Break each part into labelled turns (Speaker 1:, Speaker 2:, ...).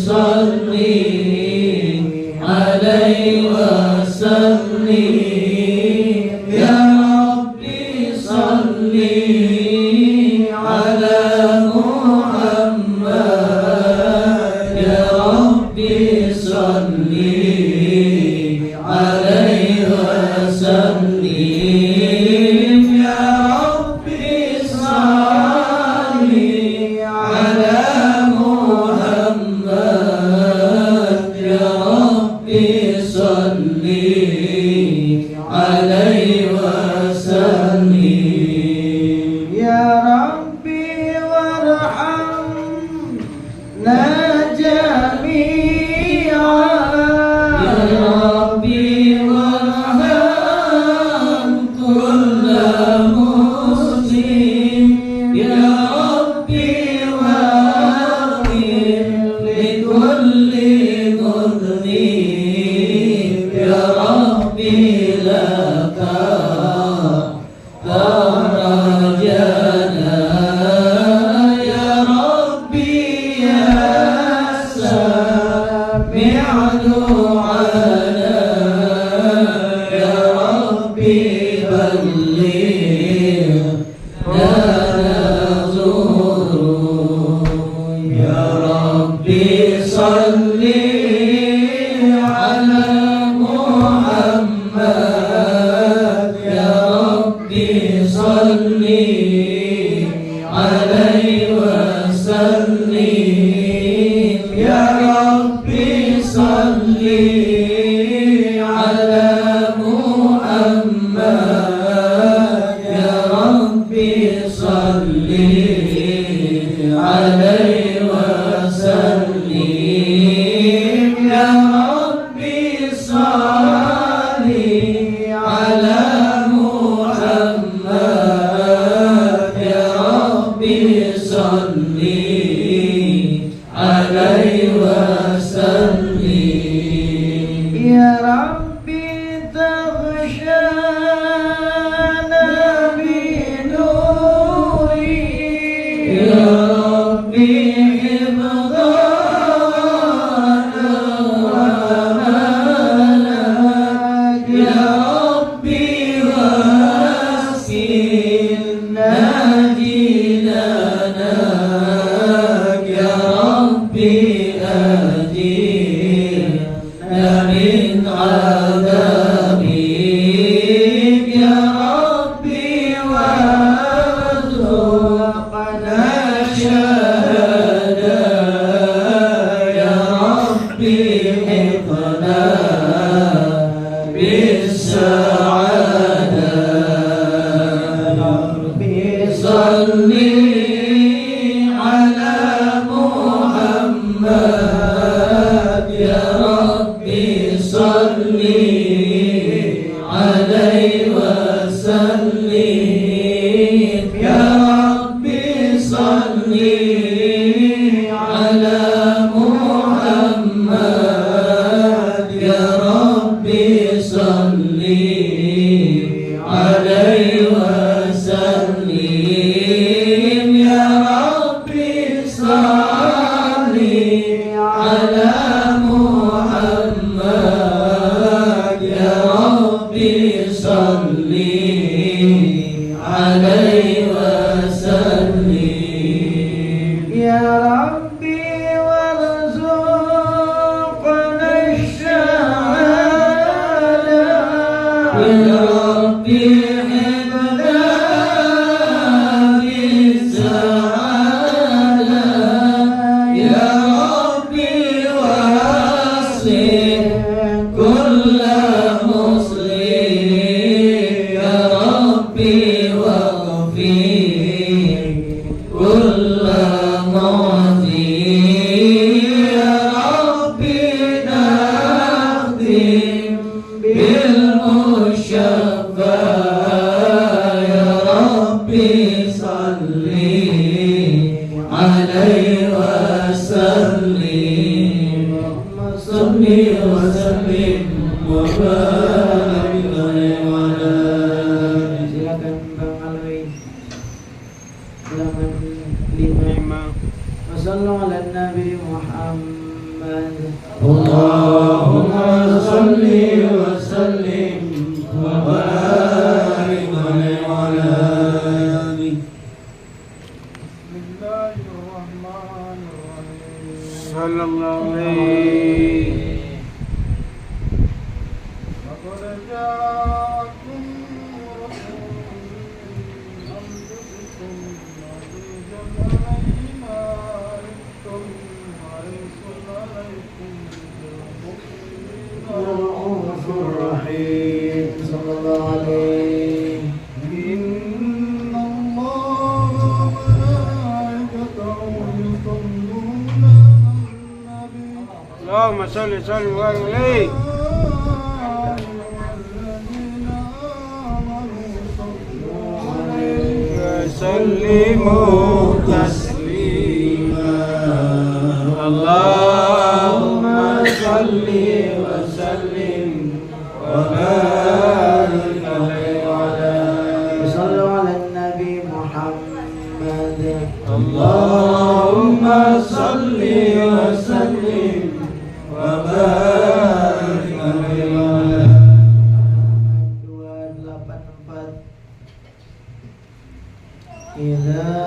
Speaker 1: صلي عليه وسلم يا ربي صلي على محمد يا ربي صلي عليه وسلم يا ربي صلي على محمد يا ربي صلي عليه وسلم يا ربي وارحمنا جميعا يا ربي وارحم كل مسلم يا ربي واغفر لكل مذنب يا ربي لك فرجنا يا ربي يا سامع دعانا يا ربي بلغ لنا زور يا ربي صلي على محمد يا ربي صلي عليه وسلم يا ربي صلي على محمد يا ربي صلي عليه وسلم يا ربي صلي على محمد يا ربي صلي عليه وسلم يا ربي تغشانا بنوري يا ربي حفظنا وأمانك يا ربي واسقنا جنانك يا ربي أجرنا من عذابك يا ربي وارزقنا الشهادة يا ربي حفظنا بالسعادة يا ربي صلي على محمد يا ربي صلي عليه وسلم يا ربي صلي على محمد يا ربي صلي عليه وسلم يا ربي صلي على محمد يا ربي صلي عليه وسلم يا ربي وارزقنا الشهادة يا ربي حفظنا بالسعادة يا ربي واصل كل مسلم يا ربي واغفر كل معذر يا ربي نخدم بالمشفى يا ربي صلي عليه وسلم صل وسلم وبارك عليه وعلى silakan Bang Alwi halaman 5 Wasallallahu ala Nabi Muhammad اللهم صل وسلم وبارك عليه وعلى آله. بسم الله الرحمن الرحيم. صلى الله عليه. لقد جاءكم رسول من أنفسكم عزيز عليه ما عنتم حريص عليكم بالمؤمنين رؤوف رحيم. صلى الله عليه. إن الله وملائكته يصلون على النبي. اللهم صل وسلم وبارك عليه. وسلموا تسليما. اللهم صل وسلم وبارك عليه وعلى آله. صلوا على النبي محمد. اللهم صل وسلم وبارك عليه وعلى آله. 284 إلى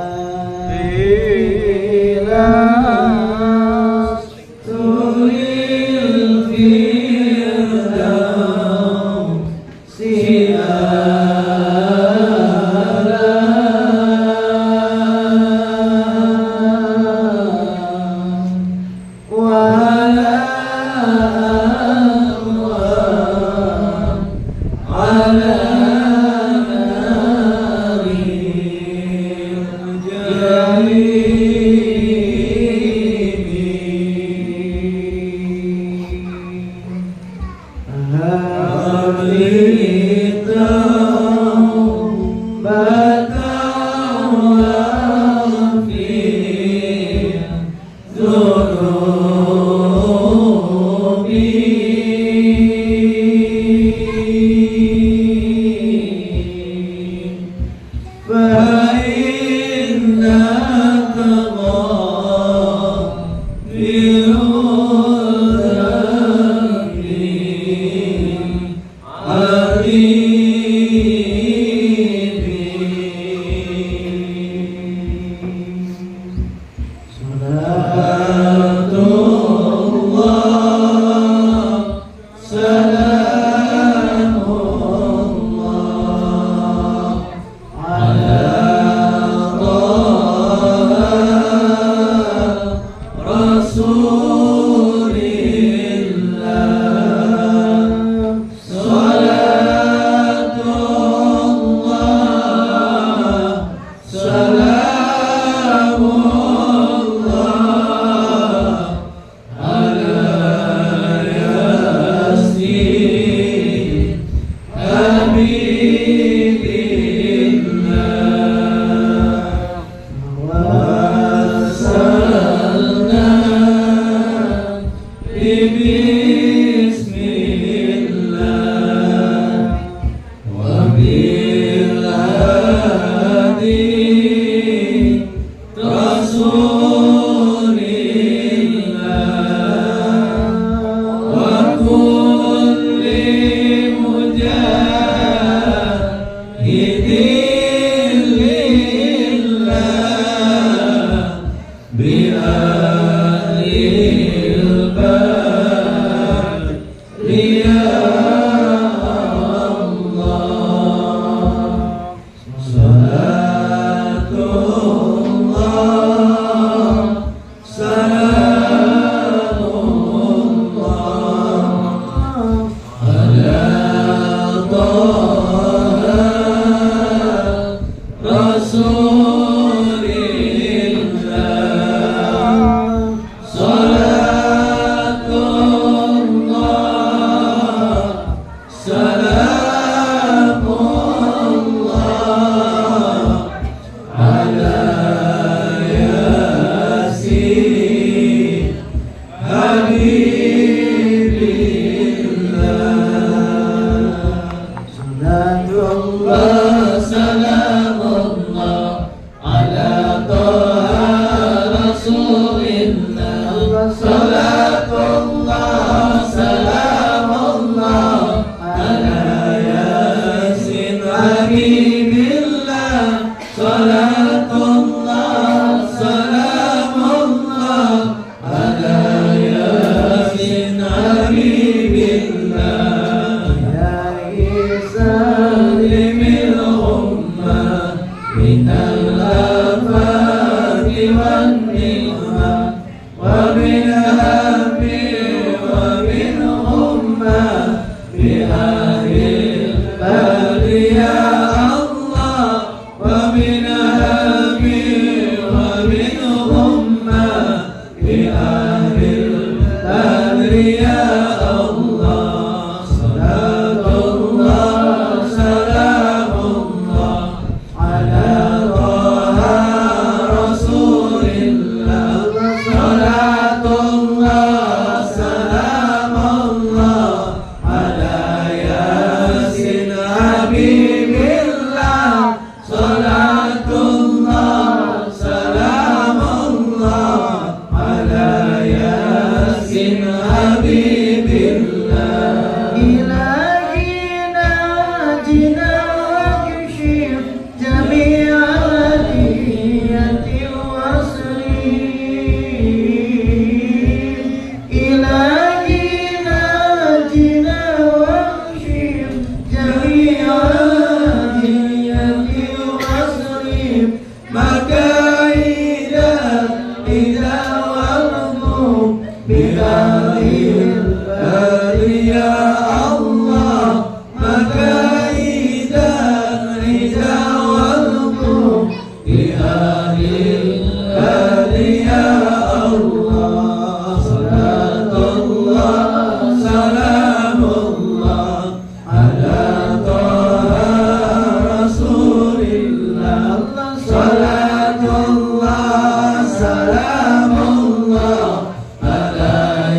Speaker 1: الفردوس صلاة
Speaker 2: حبيب الله
Speaker 3: إلهي ناجنا واكشف جميع الأذية والصليب إلهي ناجنا واكشف جميع الأذية والصليب
Speaker 2: مكايد إذا والغضب بهذه الآية يا الله مكايد إذا والغضب بهذه الآية يا الله صلاة الله سلام الله على طه رسول الله صلاة الله سلام الله على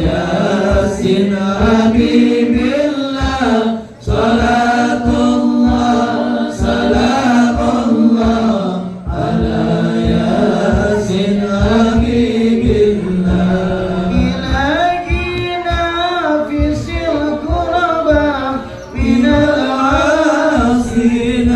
Speaker 2: ياسين حبيب الله صلاة الله سلام الله على ياسين حبيب الله
Speaker 3: إلهي نافس الكرباء من
Speaker 2: العاصين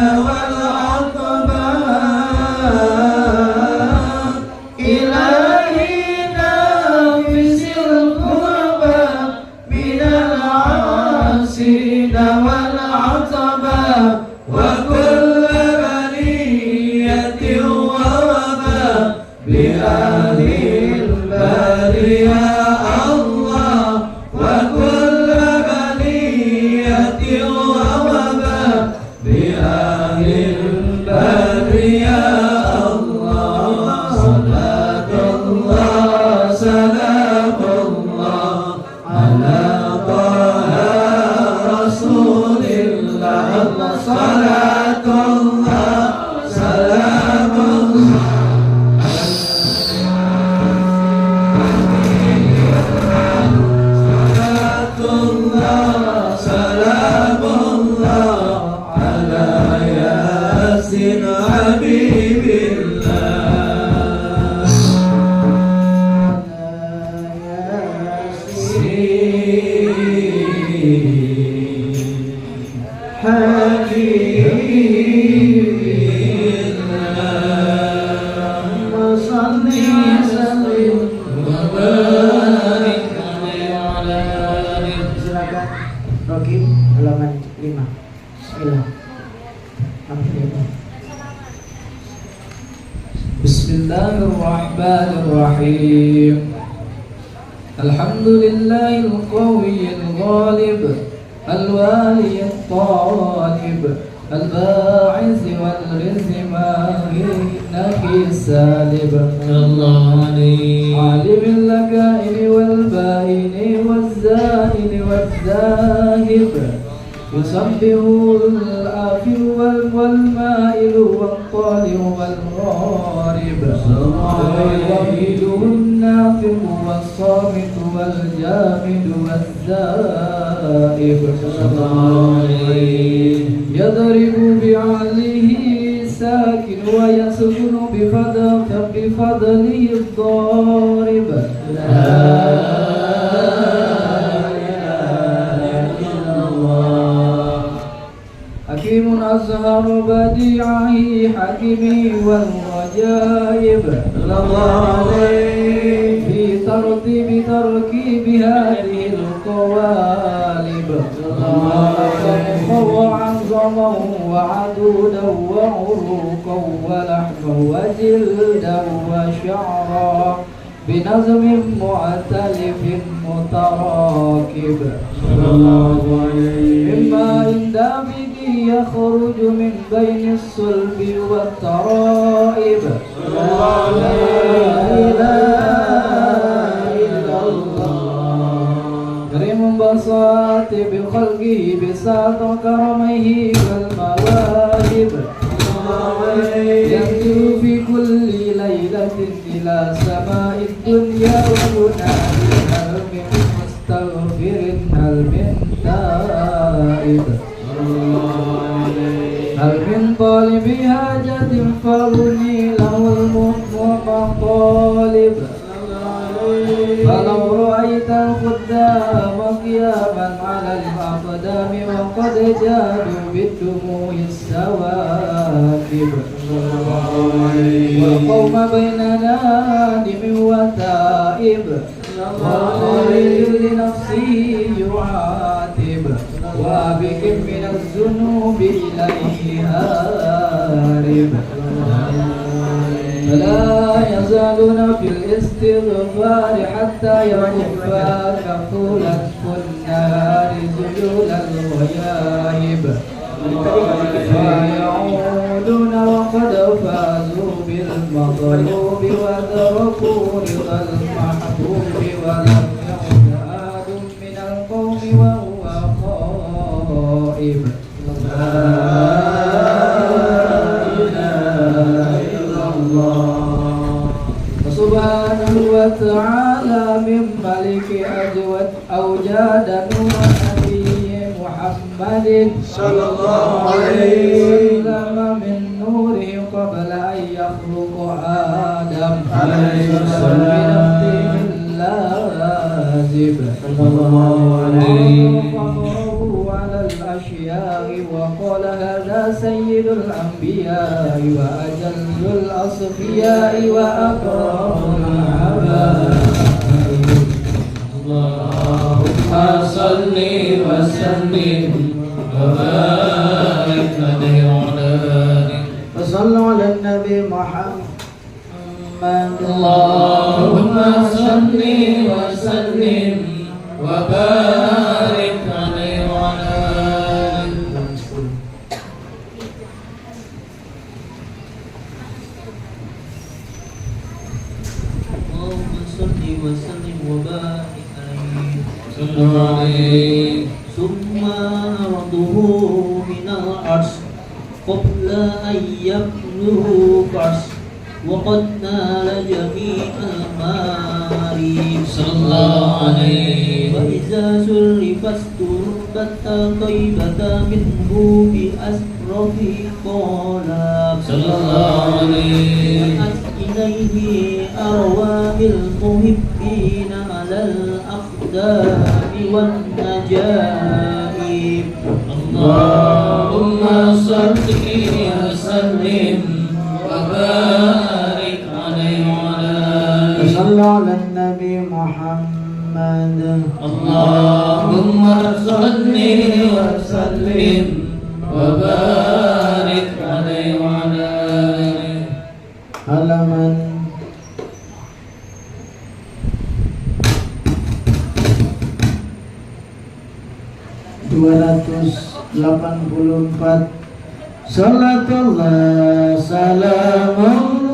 Speaker 2: والعقبات
Speaker 3: إلهي نافس الكرباء من العاصين والعتباء
Speaker 2: وكل بلية ووباء بهذه البرية يا الله وكل بلية ووباء بهذه البرية يا الله صلاة الله سلام الله على طه رسول الله صلاة الله سلام الله صلاة الله سلام الله على ياسين حبيب الله
Speaker 3: Silakan Rogi halaman 5. Bismillah.
Speaker 2: بسم الله الرحمن الرحيم الحمد لله القوي الغالب الوالي الطالب الباعث والرزق نكي السالب الله عليه عالم اللكائن والبائن والزائن والذاهب يسبح الآخر والمائل والطالع والغارب ويوحده الناطق والصامت والجامد والزائب يضرب بعقله ساكن ويسكن بفضله الضارب حكيم أزهر بديعه حكمه والعجائب في تركيب هذه القوالب وعظما وعدودا وعروقا ولحما وجلدا وشعرا بنظم معتلف متراكب مما دافئ يخرج من بين الصلب والترائب لا إله إلا الله كريم بساط بخلقه بساط كرمه والمواهب ينزل في كل ليلة إلى سماء الدنيا وينادي هل من مستغفر هل من تائب هل من طالب حاجة فأغني له المطالب فلو رأيت رأيت الخدام قياما على الأقدام وقد جادوا بالدموع السواكب والقوم بين نادم وتائب وخالد لنفسه يعاتب وبك من الذنوب إليه هارب فلا يزالون في الاستغفار حتى يكفاك طولا النهار ذيول الغياهب فيعودون وقد فازوا بالمطلوب وتركوا رضا المحبوب ولم يعد أحد من القوم وهو خائب لا إله إلا الله سبحانه وتعالى من ملك أجود أوجاد نور نبي محمد
Speaker 1: صلى الله عليه
Speaker 2: وسلم من نوره قبل أن يخلق آدم
Speaker 3: عليه السلام
Speaker 2: اللازم
Speaker 3: صلى الله عليه
Speaker 2: فقره على الأشياء وقال هذا سيد الأنبياء وأجل الأصفياء وأكرم العباد
Speaker 3: اللهم صل وسلم وبارك عليه وعلى آله وصلوا على النبي محمد اللهم صل وسلم وبارك عليه وعلى آله
Speaker 2: اللهم صل وسلم وبارك
Speaker 3: صلوا عليه
Speaker 2: ثم عرضه من العرش قبل أن يبلغ فرش وقد نال جميع المعارف
Speaker 3: صلى الله عليه
Speaker 2: وإذا شرفت تربة طيبة منه بأسرف قالب
Speaker 3: صلى الله عليه
Speaker 2: وأت إليه أرواح المحبين على الأقدام والنجائب
Speaker 3: اللهم صل وسلم وبارك عليه وعلى آله صلى على النبي محمد اللهم صل وسلم وبارك عليه وعلى آله halaman 284 Salatullah salamullah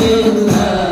Speaker 3: Alhamdulillah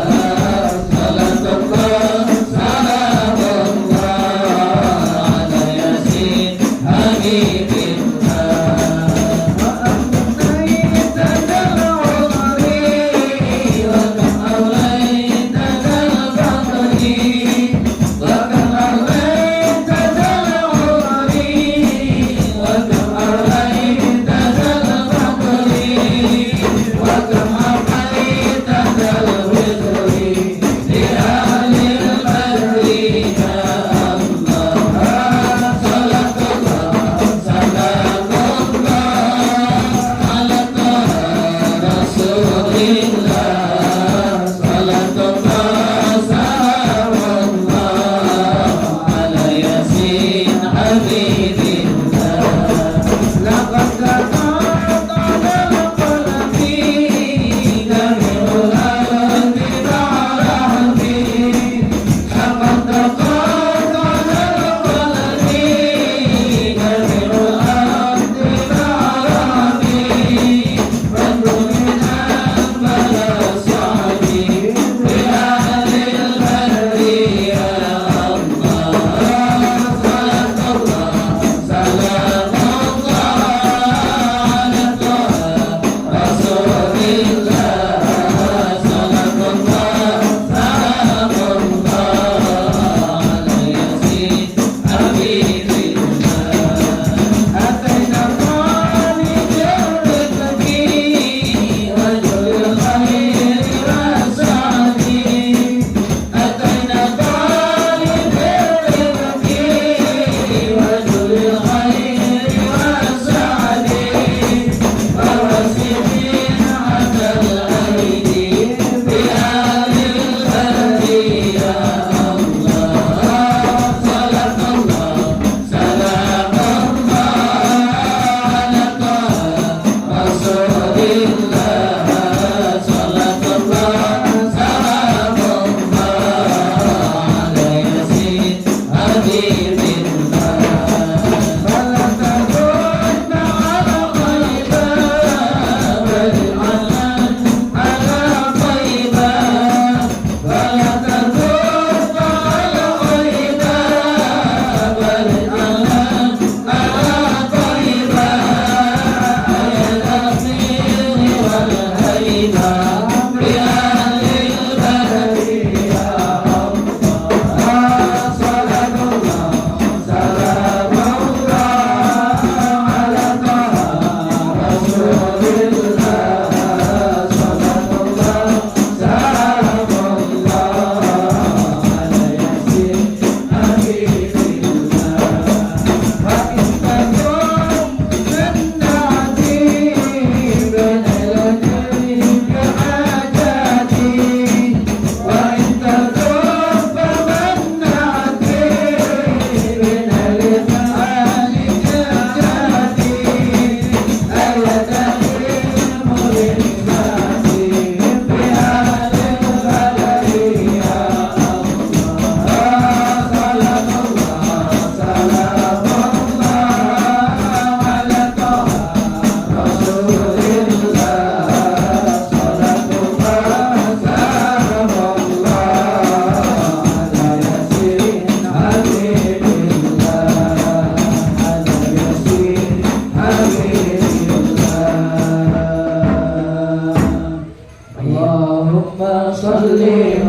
Speaker 3: اللهم صل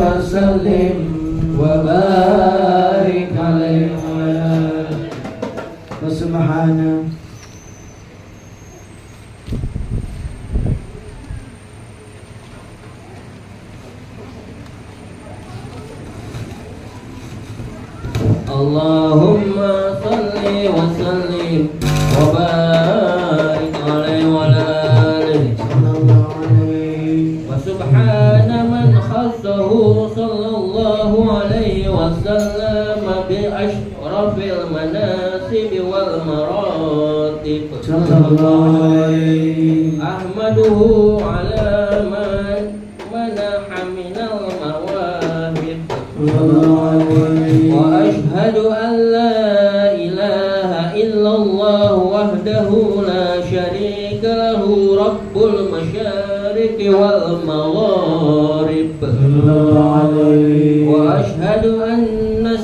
Speaker 3: وسلم وبارك عليه وعلى وسبحانه.
Speaker 2: Allahumma salli wa sallim wa barik alaihi wa ala alihi sallallahu alaihi wa subhana man khassahu sallallahu alaihi wa sallam bi ashrafil manasib wal maratib sallallahu alaihi ahmaduhu ala man manaha minal mawahib وأشهد أن لا إله إلا الله وحده لا شريك له رب المشارق والمغارب وأشهد أن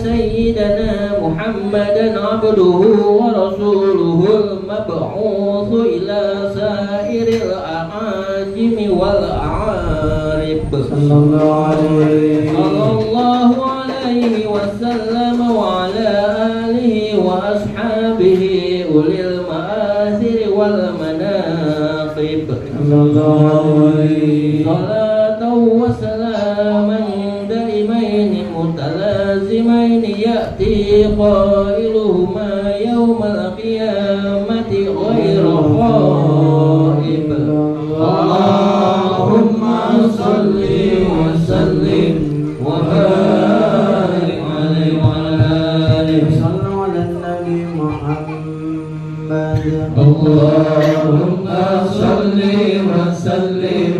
Speaker 2: سيدنا محمدا عبده ورسوله المبعوث إلى سائر الأعاجم والأعارب صلى الله عليه وسلم وعلى آله وأصحابه أولي المآثر والمناقب صلاة وسلاما دائمين متلازمين يأتي قائلهما يوم القيامة غير خائب. اللهم صل وسلم وبارك عليه وعلى آله
Speaker 3: صلوا على النبي محمد.
Speaker 2: اللهم صل وسلم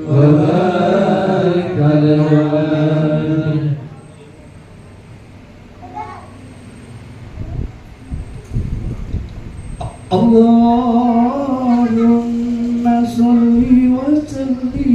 Speaker 2: وبارك عليه وعلى آله.
Speaker 3: اللهم صل وسلم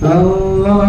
Speaker 3: Allah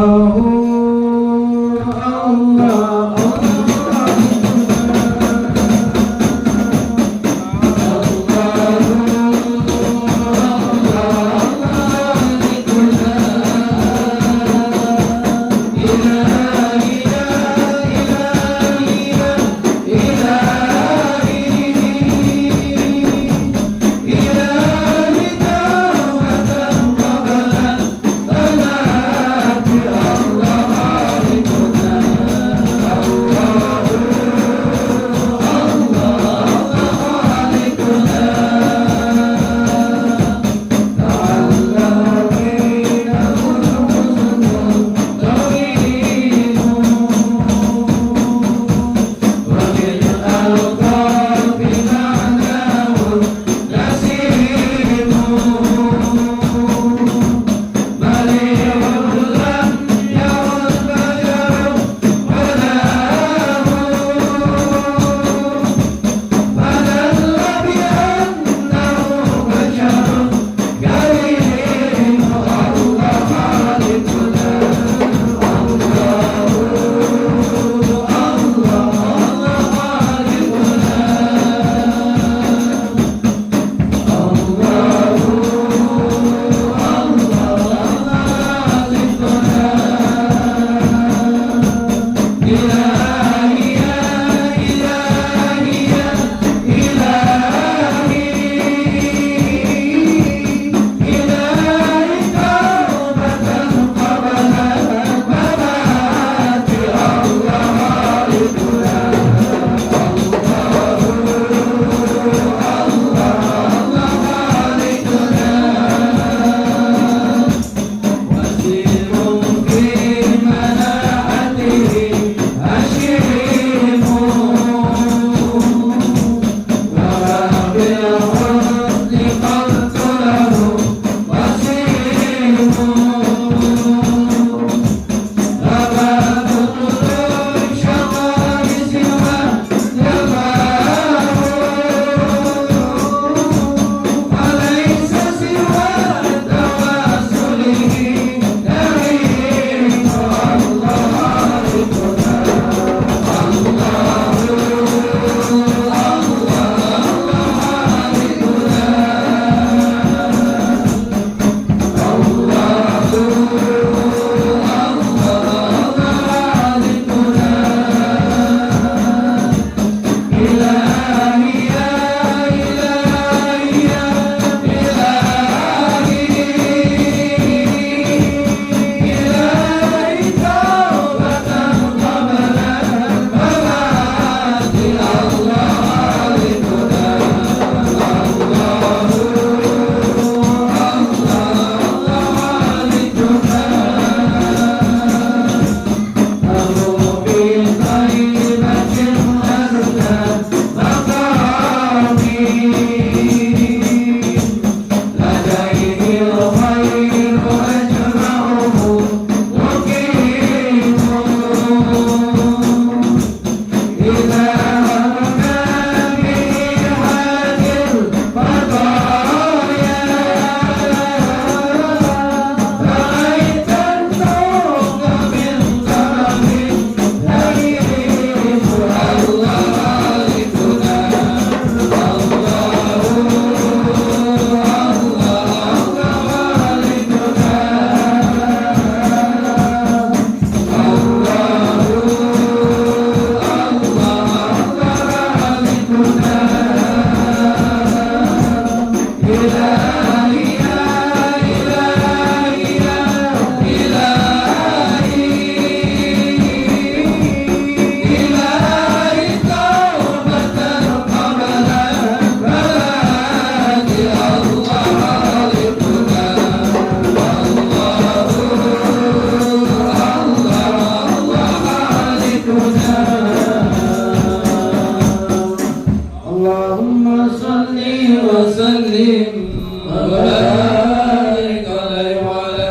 Speaker 2: وبارك عليه وعلى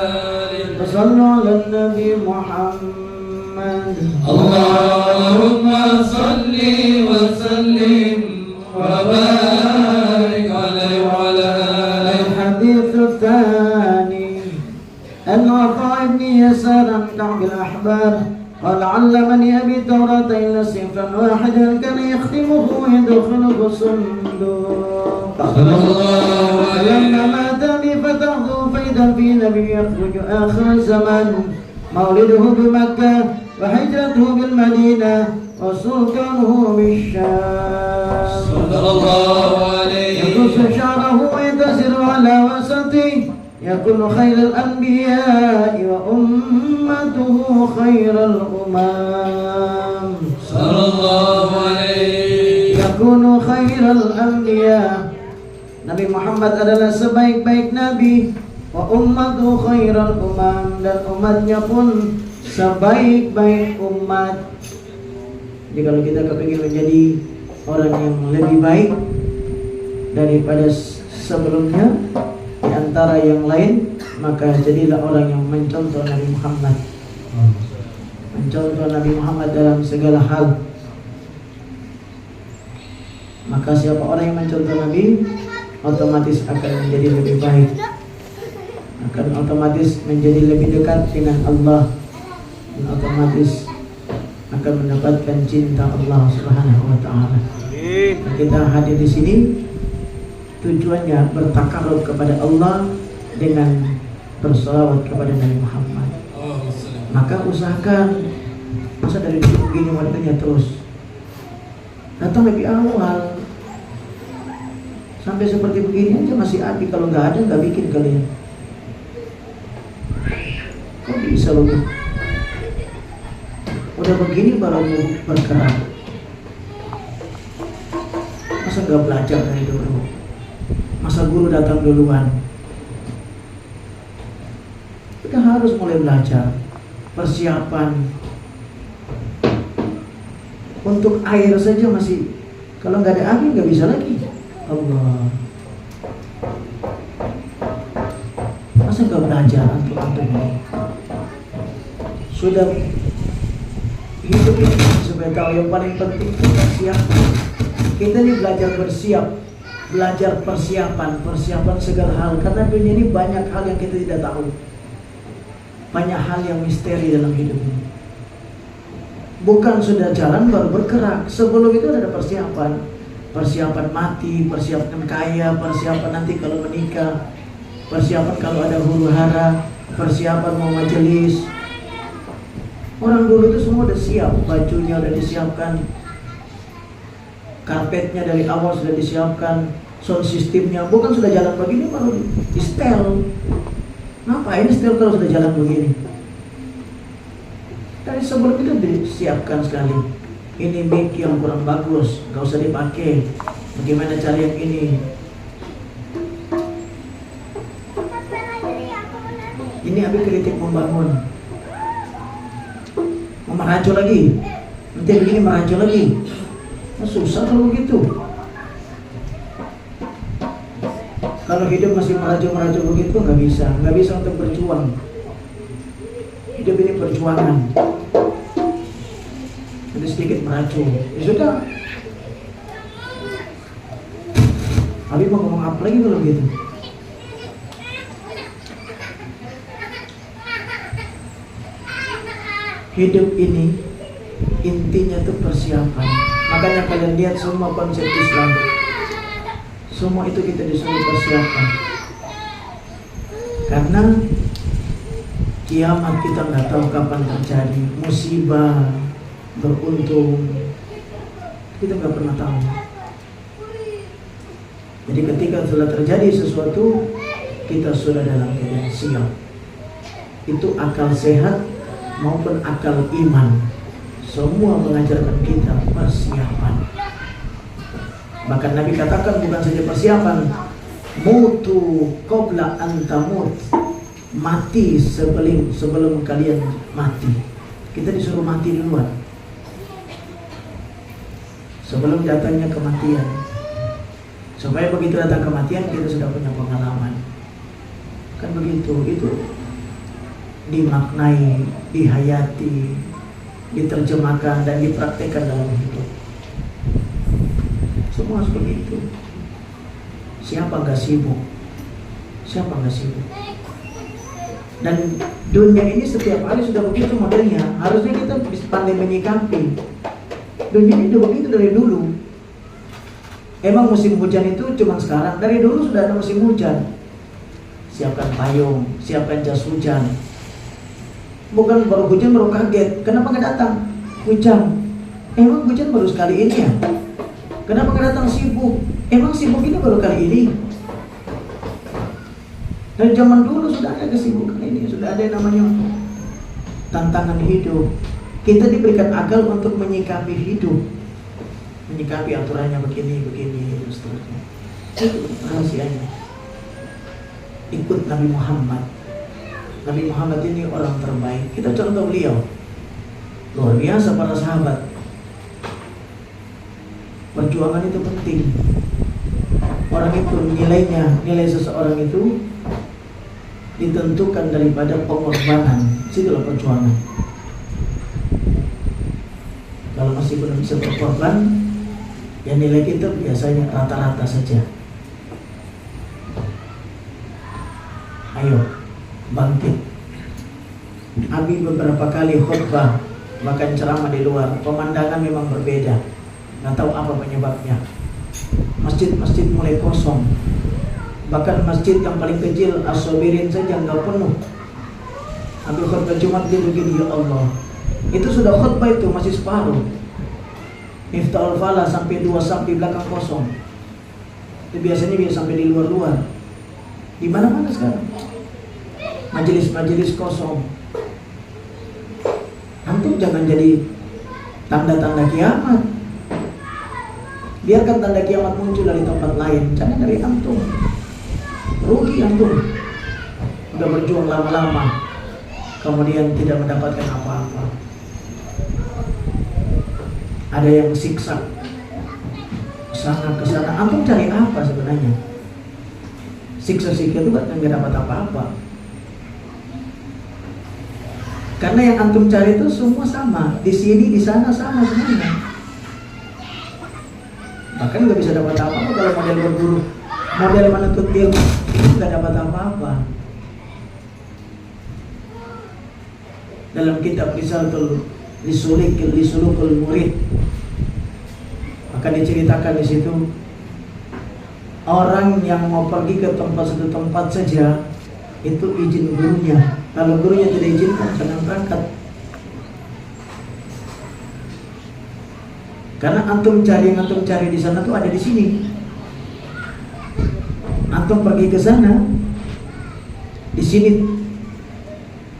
Speaker 2: آله
Speaker 3: وصلوا على النبي محمد.
Speaker 2: اللهم صل وسلم وبارك عليه وعلى آله.
Speaker 3: الحديث الثاني أن عطاء بن يسار عن كعب الأحبار قال علمني أبي التوراة إلا صنفا واحدا كان يختمه ويدخله صندوق.
Speaker 2: صلى الله عليه
Speaker 3: فلما مات أبي فتحته فإذا في نبي يخرج آخر الزمان مولده بمكة وهجرته بالمدينة وسلطانه بالشام.
Speaker 2: صلى الله عليه
Speaker 3: يقص شعره وينتصر على وسطه يكون خير الأنبياء وأمته خير الأمم.
Speaker 2: صلى الله عليه.
Speaker 3: يكون خير الأنبياء. Nabi Muhammad adalah sebaik-baik nabi, wa ummatu khairal umam, dan umatnya pun sebaik-baik umat. Jadi kalau kita kepingin menjadi orang yang lebih baik daripada sebelumnya di antara yang lain, maka jadilah orang yang mencontoh Nabi Muhammad. Mencontoh Nabi Muhammad dalam segala hal. Maka siapa orang yang mencontoh Nabi, otomatis akan menjadi lebih baik, akan otomatis menjadi lebih dekat dengan Allah, dan otomatis akan mendapatkan cinta Allah Subhanahu wa taala. Kita hadir di sini tujuannya bertakarub kepada Allah dengan bersalawat kepada Nabi Muhammad. Maka usahakan, masa dari dulu begini wanitanya terus datang lebih awal. Sampai seperti begini aja masih api, kalau nggak ada nggak bikin kalian. Kok bisa begitu? Udah begini baru mau bergerak. Masa nggak belajar dari dulu? Masa guru datang duluan? Kita harus mulai belajar. Persiapan untuk air saja masih, kalau nggak ada angin nggak bisa lagi. Allah, masa nggak belajar antum-antum ini? Sudah hidup ini supaya tahu yang paling penting itu persiapan. Kita ini belajar bersiap, belajar persiapan segala hal. Karena dunia ini banyak hal yang kita tidak tahu, banyak hal yang misteri dalam hidup ini. Bukan sudah jalan baru bergerak, sebelum itu ada persiapan. Persiapan mati, persiapan kaya, persiapan nanti kalau menikah, persiapan kalau ada huru hara, persiapan mau majelis. Orang dulu itu semua udah siap, bajunya udah disiapkan, karpetnya dari awal sudah disiapkan, sound systemnya. Bukan sudah jalan begini baru di setel. Ngapain setel kalau sudah jalan begini? Dari sebelum itu disiapkan sekali. Ini mic yang kurang bagus, gak usah dipakai. Bagaimana cara yang ini? Ini habis kritik membangun, mau meracu lagi, nanti begini meracu lagi. Nah, susah kalau begitu. Kalau hidup masih meracu begitu nggak bisa untuk berjuang. Hidup ini perjuangan. Jadi sedikit meracu, ya sudah. Habib mau ngomong apa lagi kalau gitu? Hidup ini intinya tuh persiapan. Makanya kalian lihat semua konsep Islam, semua itu kita disuruh persiapan. Karena kiamat kita nggak tahu kapan terjadi, musibah, beruntung, kita nggak pernah tahu. Jadi ketika sudah terjadi sesuatu, kita sudah dalam keadaan siap. Itu akal sehat maupun akal iman, semua mengajarkan kita persiapan. Bahkan Nabi katakan bukan saja persiapan, mutu qabla an tamut, mati sebelum kalian mati. Kita disuruh mati duluan sebelum datangnya kematian. Supaya begitu datang kematian kita sudah punya pengalaman. Kan begitu, itu dimaknai, dihayati, diterjemahkan dan dipraktekkan dalam hidup. Semua seperti itu. Siapa nggak sibuk? Siapa nggak sibuk? Dan dunia ini setiap hari sudah begitu modelnya. Harusnya kita bisa pandai menyikapi. Dunia ini udah begitu dari dulu. Emang musim hujan itu cuma sekarang? Dari dulu sudah ada musim hujan. Siapkan payung, siapkan jas hujan. Bukan baru hujan baru kaget. Kenapa nggak datang? Hujan. Emang hujan baru sekali ini ya? Kenapa nggak datang sibuk? Emang sibuk ini baru kali ini? Dari zaman dulu sudah ada kesibukan ini, sudah ada yang namanya tantangan hidup. Kita diberikan akal untuk menyikapi hidup, menyikapi aturannya begini, dan seterusnya. Itu rahasianya. Ikut Nabi Muhammad. Nabi Muhammad ini orang terbaik. Kita contoh beliau. Luar biasa para sahabat. Perjuangan itu penting. Orang itu nilai seseorang itu ditentukan daripada pengorbanan. Situlah perjuangan. Kalau masih belum bisa berkorban, ya nilai kita biasanya rata-rata saja. Ayo, bangkit. Abi beberapa kali khutbah, bahkan ceramah di luar. Pemandangan memang berbeda. Nggak tahu apa penyebabnya. Masjid-masjid mulai kosong. Bahkan masjid yang paling kecil As-Sabirin saja nggak penuh. Ambil khutbah Jumat dia begini, ya Allah. Itu sudah khutbah itu masih separuh. Miftahul Falah sampai 2 saf di belakang kosong. Itu biasanya biasa sampai di luar-luar. Di mana-mana sekarang. Majelis-majelis kosong. Antum jangan jadi tanda-tanda kiamat. Biarkan tanda kiamat muncul dari tempat lain, jangan dari antum. Rugi antum. Udah berjuang lama-lama, kemudian tidak mendapatkan apa-apa. Ada yang siksa sana ke sana. Antum cari apa sebenarnya? Siksa-siksa itu kan nggak dapat apa-apa. Karena yang antum cari itu semua sama, di sini, di sana sama semuanya. Bahkan nggak bisa dapat apa-apa kalau model berburu, model menuntut ilmu itu nggak dapat apa-apa. Dalam kitab Risalatul Lisulukul Murid, akan diceritakan di situ orang yang mau pergi ke satu tempat saja itu izin gurunya. Kalau gurunya tidak izinkan, jangan berangkat. Karena antum cari di sana tuh ada di sini. Antum pergi ke sana, di sini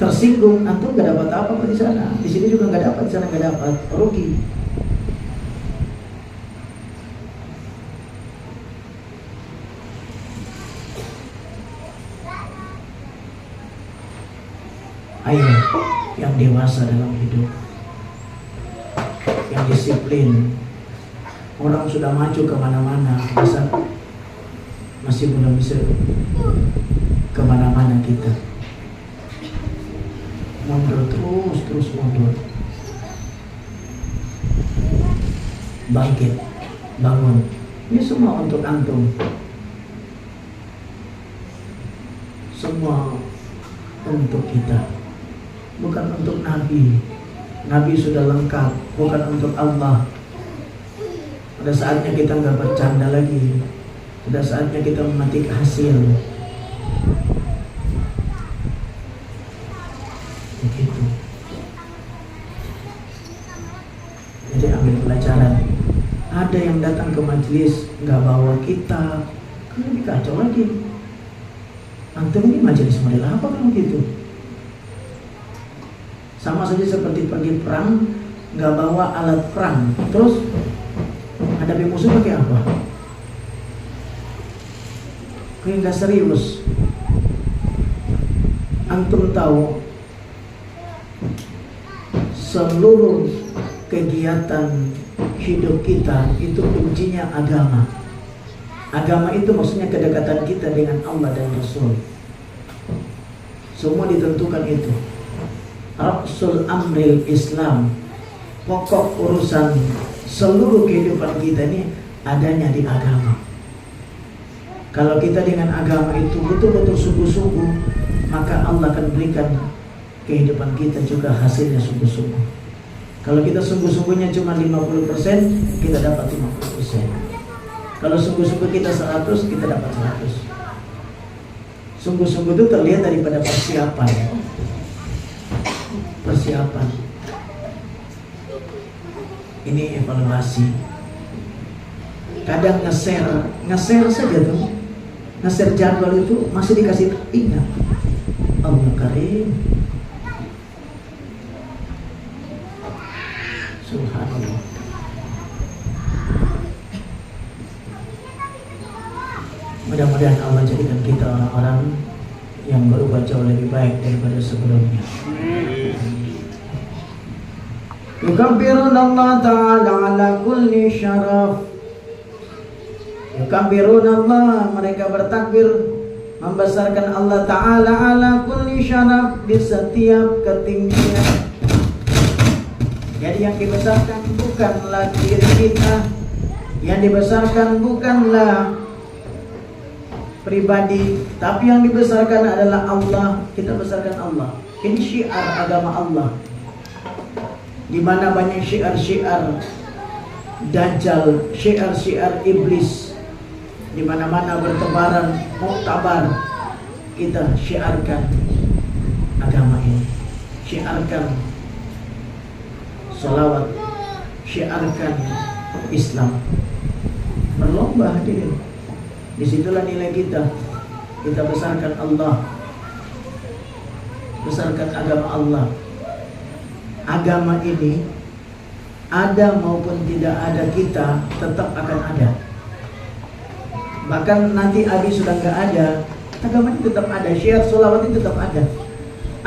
Speaker 3: tersinggung, antum nggak dapat apa-apa di sana. Di sini juga nggak dapat, di sana nggak dapat, rugi. Ayo, yang dewasa dalam hidup, yang disiplin. Orang sudah maju kemana-mana, masa masih belum bisa kemana-mana kita. Mundur terus mundur. Bangkit, bangun. Ini semua untuk antum. Semua untuk kita. Bukan untuk Nabi. Nabi sudah lengkap, bukan untuk Allah. Pada saatnya kita nggak bercanda lagi. Pada saatnya kita memetik hasil. Begitu. Jadi ambil pelajaran. Ada yang datang ke majelis nggak bawa kitab, kan lebih kacau lagi. Antum ini majelis model apa kalau gitu? Sama saja seperti pergi perang, nggak bawa alat perang, terus hadapi musuh pakai apa? Kayak nggak serius. Antum tahu seluruh kegiatan hidup kita itu kuncinya agama. Agama itu maksudnya kedekatan kita dengan Allah dan Rasul. Semua ditentukan itu. Rasul amril Islam, pokok urusan seluruh kehidupan kita ini adanya di agama. Kalau kita dengan agama itu betul-betul sungguh-sungguh, maka Allah akan berikan kehidupan kita juga hasilnya sungguh-sungguh. Kalau kita sungguh-sungguhnya cuma 50%, kita dapat 50%. Kalau sungguh-sungguh kita 100, kita dapat 100. Sungguh-sungguh itu terlihat daripada persiapan. Persiapan. Ini evaluasi. Kadang nge-share saja tuh. Nge-share jadwal itu masih dikasih ingat. Allah Karim. Subhanallah. Mudah-mudahan Allah jadikan kita orang-orang yang berubah jauh lebih baik daripada sebelumnya. Yukabbiruna Allah Ta'ala ala kulli syaraf. Yukabbiruna Allah, mereka bertakbir membesarkan Allah Ta'ala ala kulli syaraf, di setiap ketinggian. Jadi yang dibesarkan bukanlah diri kita, yang dibesarkan bukanlah pribadi, tapi yang dibesarkan adalah Allah. Kita besarkan Allah. Ini syiar agama Allah. Di mana banyak syiar-syiar Dajjal, syiar-syiar iblis, di mana-mana bertebaran muktabar. Kita syiarkan agama ini, syiarkan salawat, syiarkan Islam. Berlomba hadirin. Disitulah nilai kita. Kita besarkan Allah, besarkan agama Allah. Agama ini ada maupun tidak ada, kita tetap akan ada. Bahkan nanti Abi sudah nggak ada, agama ini tetap ada. Syiar sholawat ini tetap ada.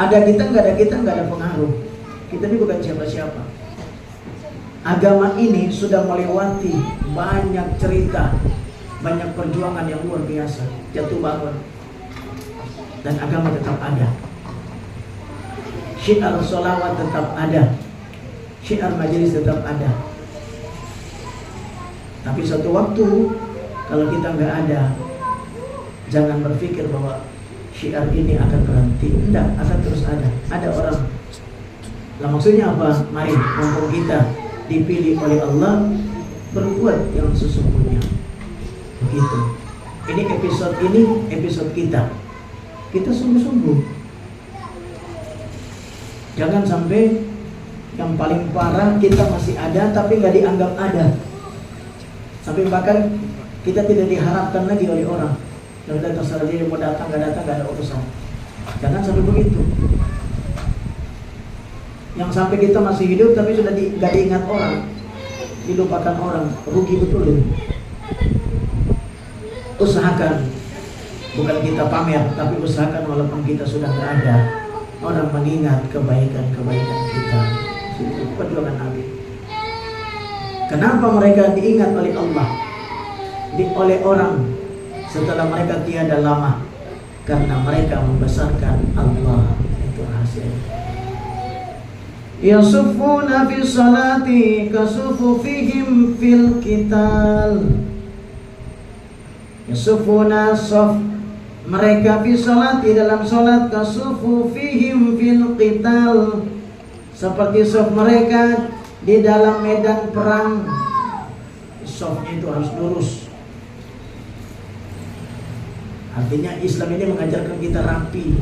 Speaker 3: Ada kita, nggak ada kita, nggak ada pengaruh. Kita ini bukan siapa-siapa. Agama ini sudah melewati banyak cerita, banyak perjuangan yang luar biasa, jatuh bangun, dan agama tetap ada. Syiar sholawat tetap ada, syiar majelis tetap ada. Tapi suatu waktu kalau kita nggak ada, jangan berpikir bahwa syiar ini akan berhenti. Tidak, akan terus ada. Ada orang. Nah, maksudnya apa? Mari, mumpung kita dipilih oleh Allah, berbuat yang sesungguhnya. Begitu. Ini episode kita. Kita sungguh-sungguh. Jangan sampai yang paling parah kita masih ada tapi nggak dianggap ada. Sampai bahkan kita tidak diharapkan lagi oleh orang. Yang udah terserah dia mau datang nggak ada urusan. Jangan sampai begitu. Yang sampai kita masih hidup tapi sudah nggak diingat orang, dilupakan orang, rugi betul ini. Usahakan, bukan kita pamer, tapi usahakan walaupun kita sudah nggak ada, orang mengingat kebaikan-kebaikan kita. Itu perjuangan Nabi. Kenapa mereka diingat oleh Allah, oleh orang setelah mereka tiada lama? Karena mereka membesarkan Allah. Itu rahasianya. Yasufuna fi salati kasufufihim fil qital. Yasufuna saf, mereka fi salati dalam salat, kasufufihim fil qital, seperti saf mereka di dalam medan perang. Safnya itu harus lurus. Artinya Islam ini mengajarkan kita rapi,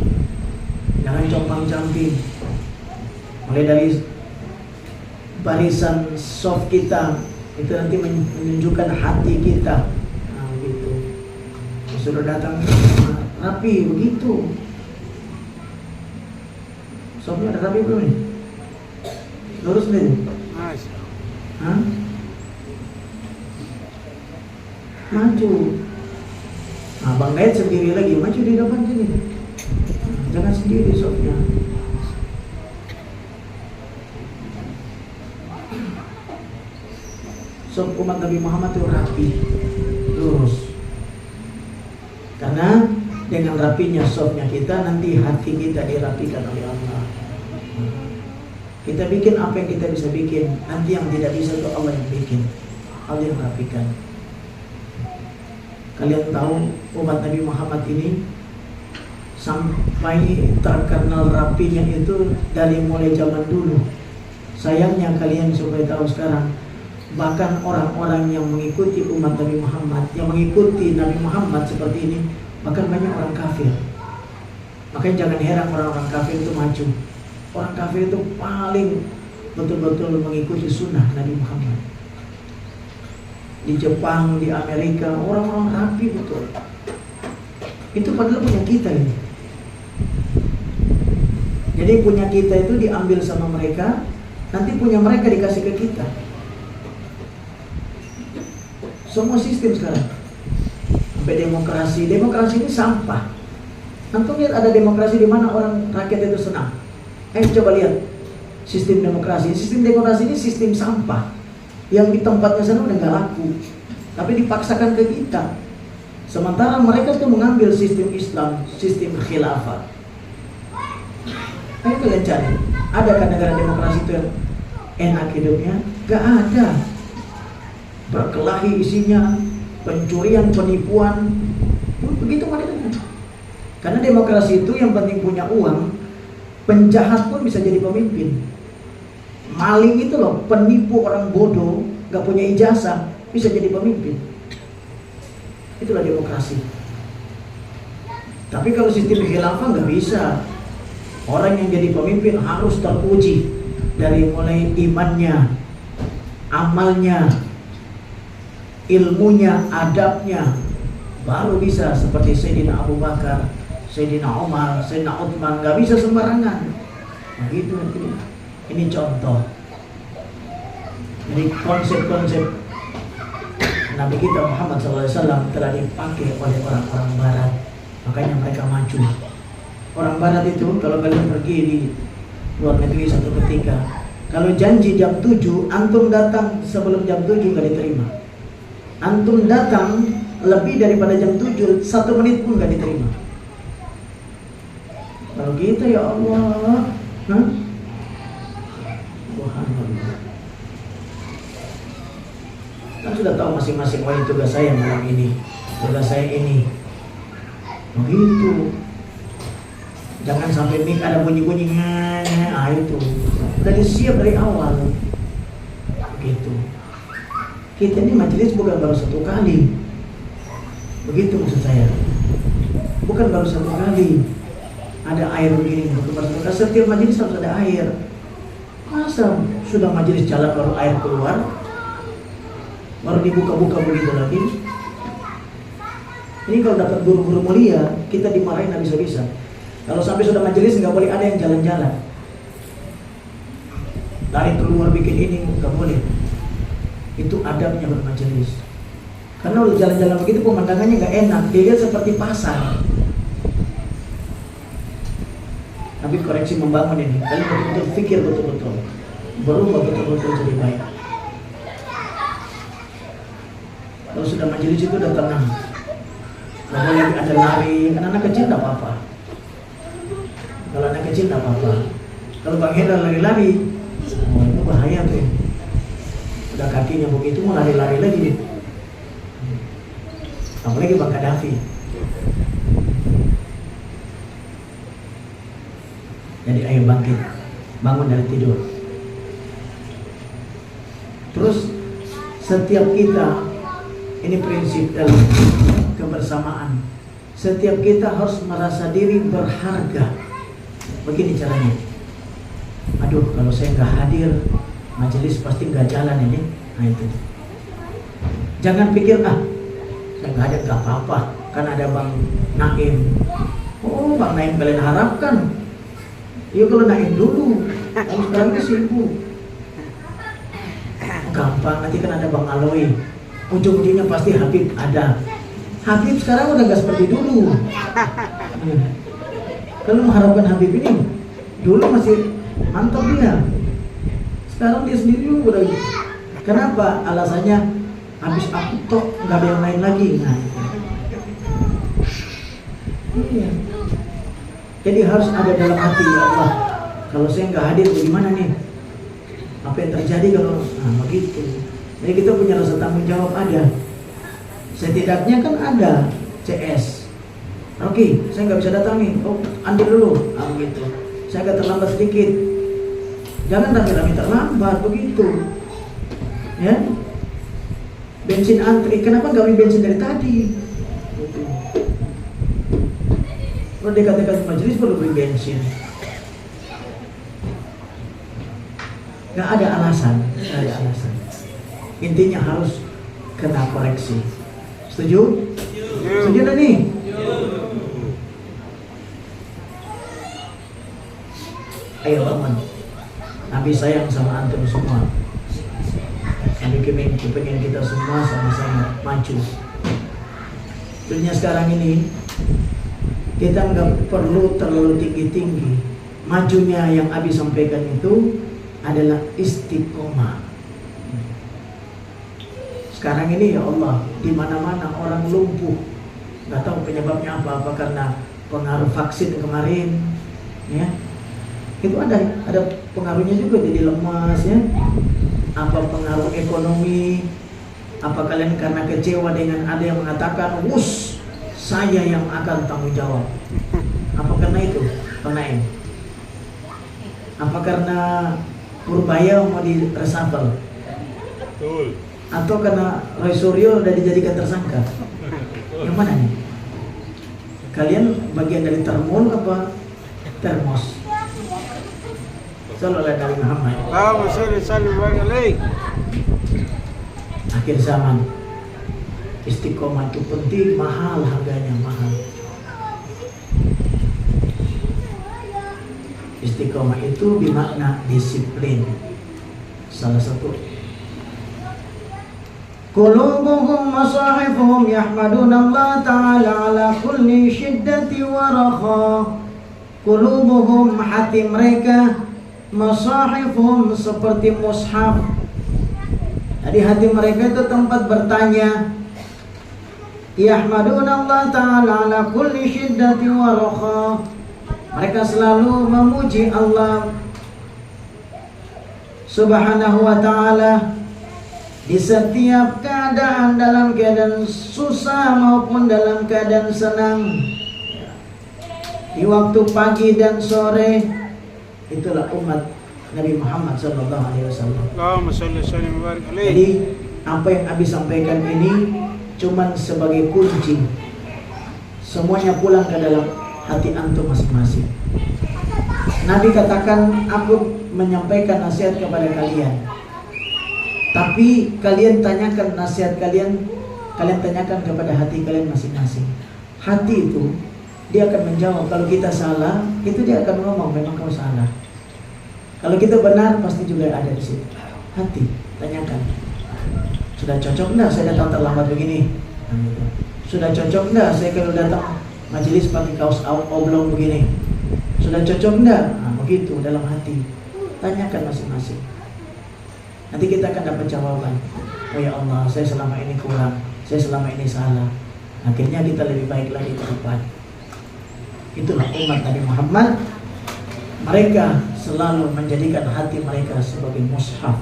Speaker 3: jangan compang-camping. Mulai dari barisan soft kita itu nanti menunjukkan hati kita. Nah, begitu. Sudah datang rapi begitu. Softnya ada rapi belum nih? Lurus nih. Hah? Maju. Nah, Bang Naid sendiri lagi maju di depan sini. Jangan sendiri softnya. Umat Nabi Muhammad itu rapi, lurus. dengan rapinya softnya kita, nanti hati kita dirapikan oleh Allah. Kita bikin apa yang kita bisa bikin, nanti yang tidak bisa itu Allah yang bikin, Allah yang rapikan. Kalian tahu umat Nabi Muhammad ini sampai terkenal rapinya itu dari mulai zaman dulu. Sayangnya kalian supaya tahu sekarang, bahkan orang-orang yang mengikuti umat Nabi Muhammad, yang mengikuti Nabi Muhammad seperti ini, bahkan banyak orang kafir. Makanya jangan heran orang-orang kafir itu maju. Orang kafir itu paling betul-betul mengikuti sunnah Nabi Muhammad. Di Jepang, di Amerika, orang-orang rapi betul. Itu padahal punya kita ini. Jadi punya kita itu diambil sama mereka, nanti punya mereka dikasih ke kita. Semua sistem sekarang. Sampai demokrasi ini sampah. Antum lihat ada demokrasi di mana orang rakyat itu senang. Ayo coba lihat sistem demokrasi. Sistem demokrasi ini sistem sampah. Yang di tempatnya sana udah gak laku, tapi dipaksakan ke kita. Sementara mereka tuh mengambil sistem Islam, sistem khilafah. Ayo kalian cari, adakah negara demokrasi itu yang enak hidupnya? Gak ada. Berkelahi isinya, pencurian, penipuan, begitu modelnya. Karena demokrasi itu yang penting punya uang. Penjahat pun bisa jadi pemimpin. Maling itu loh, penipu orang bodoh, gak punya ijazah, bisa jadi pemimpin. Itulah demokrasi. Tapi kalau sistem khilafah gak bisa. Orang yang jadi pemimpin harus teruji dari mulai imannya, amalnya, ilmunya, adabnya, baru bisa seperti Sayyidina Abu Bakar, Sayyidina Umar, Sayyidina Uthman. Gak bisa sembarangan. Nah gitu. Ini contoh. Jadi konsep-konsep Nabi kita Muhammad SAW telah dipakai oleh orang-orang Barat. Makanya mereka maju. Orang Barat itu kalau kalian pergi di luar negeri satu ketika, kalau janji jam 7, antum datang sebelum jam 7 gak diterima. Antum datang lebih daripada jam 7, 1 menit pun gak diterima. Kalau gitu ya Allah, kan sudah tahu masing-masing, wah tugas saya malam ini, tugas saya ini. Begitu. Jangan sampai mik ada bunyi-bunyi itu. Udah disiap dari awal. Begitu. Kita ini majelis bukan baru satu kali. Begitu maksud saya. Bukan baru satu kali. Ada air begini, setiap majelis harus ada air. Masa sudah majelis jalan baru air keluar, baru dibuka-buka begitu lagi? Ini kalau dapat guru-guru mulia, kita dimarahin habis bisa. Kalau sampai sudah majelis nggak boleh ada yang jalan-jalan, lari keluar bikin ini nggak boleh. Itu adabnya bermajelis. Karena udah jalan-jalan begitu pemandangannya nggak enak, dilihat seperti pasar. Tapi koreksi membangun ini, kalian betul-betul pikir betul-betul, berubah betul-betul jadi baik. Kalau sudah majelis itu udah tenang, nggak boleh ada lari. Anak-anak kecil nggak apa-apa. Kalau anak kecil nggak apa-apa. Kalau Bang Hendra lari-lari, oh itu bahaya tuh. Udah kakinya begitu mau lari-lari lagi nih. Apalagi Bang Gaddafi. Jadi ayo bangkit, bangun dari tidur. Terus setiap kita, ini prinsip dalam kebersamaan, setiap kita harus merasa diri berharga. Begini caranya. Aduh, kalau saya nggak hadir, majelis pasti nggak jalan ini. Nah itu. Jangan pikir saya nggak ada, nggak apa-apa, kan ada Bang Naim. Oh, Bang Naim kalian harapkan. Iya kalau naik dulu, kalau sekarang itu sibuk. Gampang, nanti kan ada Bang Aloy. Ujung-ujungnya pasti Habib ada. Habib sekarang udah gak seperti dulu. Kalau mengharapkan Habib ini, dulu masih mantap dia. Sekarang dia sendiri udah. Kenapa? Alasannya habis aku tok, gak ada yang lain lagi. Nah, Iya. Jadi harus ada dalam hati, ya Allah, kalau saya nggak hadir bagaimana nih? Apa yang terjadi kalau begitu? Jadi kita punya rasa tanggung jawab ada. Setidaknya kan ada CS. Oke, saya nggak bisa datang nih. Oh, ambil dulu. Begitu. Saya agak terlambat sedikit. Jangan rame-rame terlambat begitu. Ya. Bensin antri. Kenapa nggak beli bensin dari tadi? Gitu. Kalau dekat-dekat majelis perlu beli bensin. Nggak ada alasan. Nggak ada alasan. Intinya harus kena koreksi. Setuju? Setuju dah nih? Ayo bangun. Nabi sayang sama antum semua. Nabi pengen kita semua sama-sama maju. Dunia sekarang ini kita nggak perlu terlalu tinggi-tinggi. Majunya yang Abi sampaikan itu adalah istiqomah. Sekarang ini ya Allah, di mana-mana orang lumpuh, nggak tahu penyebabnya apa karena pengaruh vaksin kemarin, ya. Itu ada pengaruhnya juga, jadi lemas, ya. Apa pengaruh ekonomi? Apa kalian karena kecewa dengan ada yang mengatakan, saya yang akan tanggung jawab? Apa karena itu, Pak Naim? Apa karena Purbaya mau di-reshuffle?
Speaker 1: Betul.
Speaker 3: Atau karena Roy Suryo udah dijadikan tersangka? Yang mana nih? Kalian bagian dari termul apa termos? Sallallahu alaihi Muhammad.
Speaker 1: Allahumma shalli wa sallim.
Speaker 3: Akhir zaman. Istiqomah itu penting, mahal harganya, mahal. Istiqomah itu bermakna disiplin. Salah satu. Qulubuhum masahifuhum yahmaduna Allah Ta'ala ala kulli syiddati wa rakha. Qulubuhum, hati mereka, masahifuhum, seperti mushaf. Jadi hati mereka itu tempat bertanya. Yahmaduna Allah Ta'ala ala kulli syiddati wa rakha. Mereka selalu memuji Allah Subhanahu wa Ta'ala di setiap keadaan, dalam keadaan susah maupun dalam keadaan senang, di waktu pagi dan sore. Itulah umat Nabi Muhammad SAW.
Speaker 1: Allahumma shalli wa sallim wa barik alaihi.
Speaker 3: Jadi apa yang Abi sampaikan ini cuman sebagai kunci, semuanya pulang ke dalam hati antum masing-masing. Nabi katakan, aku menyampaikan nasihat kepada kalian, tapi kalian tanyakan nasihat kalian tanyakan kepada hati kalian masing-masing. Hati itu dia akan menjawab. Kalau kita salah, itu dia akan ngomong memang kau salah. Kalau kita benar, pasti juga ada di situ. Hati, tanyakan. Sudah cocok enggak saya datang terlambat begini? Sudah cocok enggak saya kalau datang majelis pakai kaos oblong begini? Sudah cocok enggak? Begitu dalam hati. Tanyakan masing-masing. Nanti kita akan dapat jawaban. Oh ya Allah, saya selama ini kurang, saya selama ini salah. Akhirnya kita lebih baik lagi ke depan. Itulah umat Nabi Muhammad. Mereka selalu menjadikan hati mereka sebagai mushaf,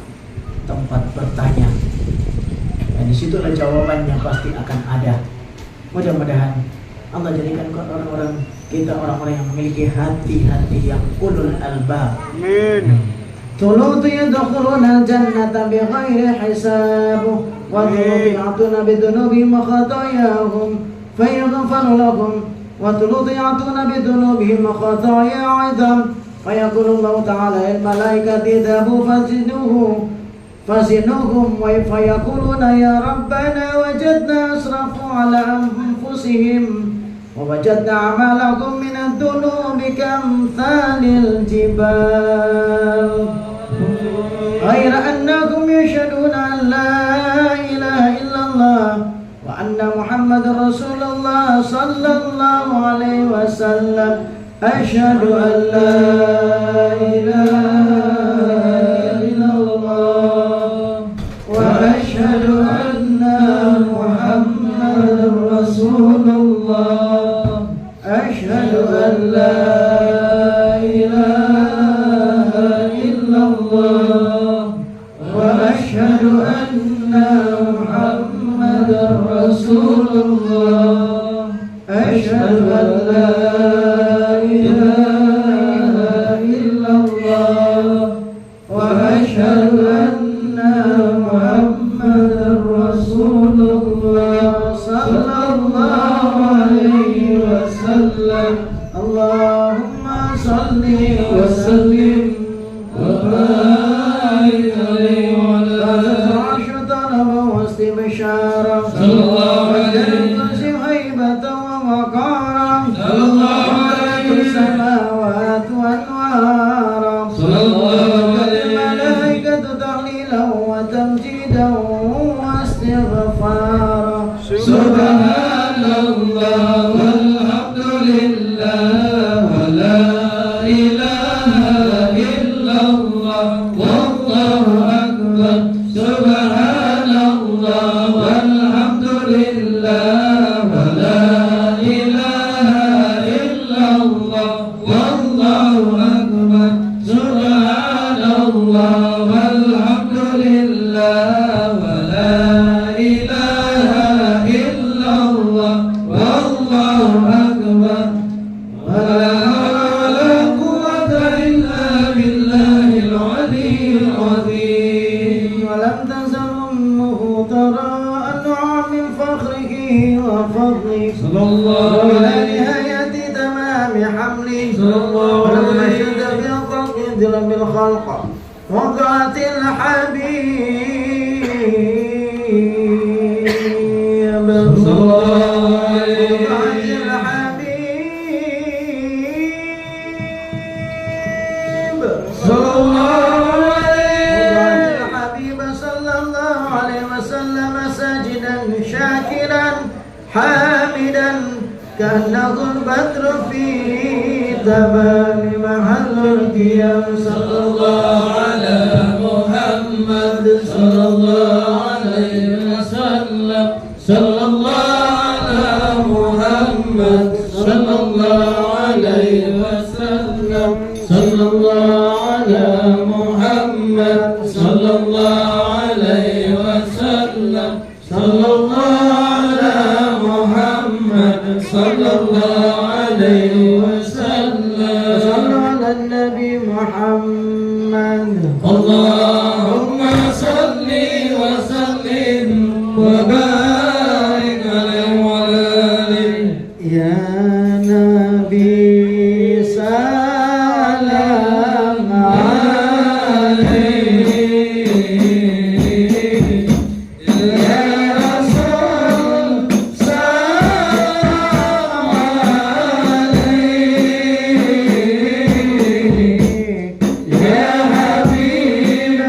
Speaker 3: tempat bertanya. Dan disitulah jawabannya pasti akan ada. Mudah-mudahan Allah jadikan orang-orang kita orang-orang yang memiliki hati-hati yang ulul albab.
Speaker 1: Amin.
Speaker 3: ثلوث يدخلون الجنة بغير حساب وثلوث يعطون بذنوبهم وخطاياهم فيغفر لهم وثلوث يعطون بذنوبهم وخطايا عظام فيقول الله تعالى للملائكة اذهبوا فزنوهم فيقولون يا ربنا وجدنا أسرفوا على أنفسهم ووجدنا أعمالهم من الذنوب كأمثال الجبال غير أنهم يشهدون أن لا إله إلا الله وأن محمد رسول الله صلى الله عليه وسلم أشهد أن لا إله إلا الله وأشهد أن محمد رسول الله أن لا إله إلا الله وأشهد أن محمدا رسول الله أشهد أن لا إله إلا الله وأشهد أن محمدا رسول الله صلى الله عليه وسلم اللهم صل وسلم وبارك عليه وعلى آله واستبشارا
Speaker 2: صلى الله عليه
Speaker 3: هيبة ووقارا
Speaker 2: صلى الله عليه
Speaker 3: السماوات وأنوارا
Speaker 2: صلى الله عليه
Speaker 3: الملائكة تهليلا وتمجيدا واستغفارا
Speaker 2: سبحان الله والحمد لله ولا إله إلا الله والله أكبر سبحان الله والحمد لله ولا إله إلا الله والله أكبر سبحان الله والحمد لله ولا إله إلا الله والله أكبر ولا حول ولا قوة إلا بالله العلي العظيم
Speaker 3: ولم تزل أمه ترى أنعم من فخره وفضله
Speaker 2: صلى الله
Speaker 3: وإلى
Speaker 2: عليه
Speaker 3: نهاية تمام حمله
Speaker 2: صلى الله
Speaker 3: ولما
Speaker 2: عليه
Speaker 3: شد في الخلق ضرب الخلق وقعت الحبيب
Speaker 2: صلى الله عليه
Speaker 3: وقعت الحبيب
Speaker 2: صلى الله عليه
Speaker 3: الحبيب صلى الله عليه وسلم ساجدا شاكرا حامدا كأنه البدر في تمام محل القيام صلى الله
Speaker 2: على محمد صلى الله عليه وسلم صلى الله على محمد صلى الله عليه وسلم صلى الله على محمد صلى الله عليه وسلم صلى الله على محمد صلى الله عليه وسلم
Speaker 3: صلوا على النبي محمد
Speaker 2: اللهم صل وسلم وبارك عليه وعلى آله
Speaker 3: يا نبي سلام عليك يا رسول سلام عليك يا حبيب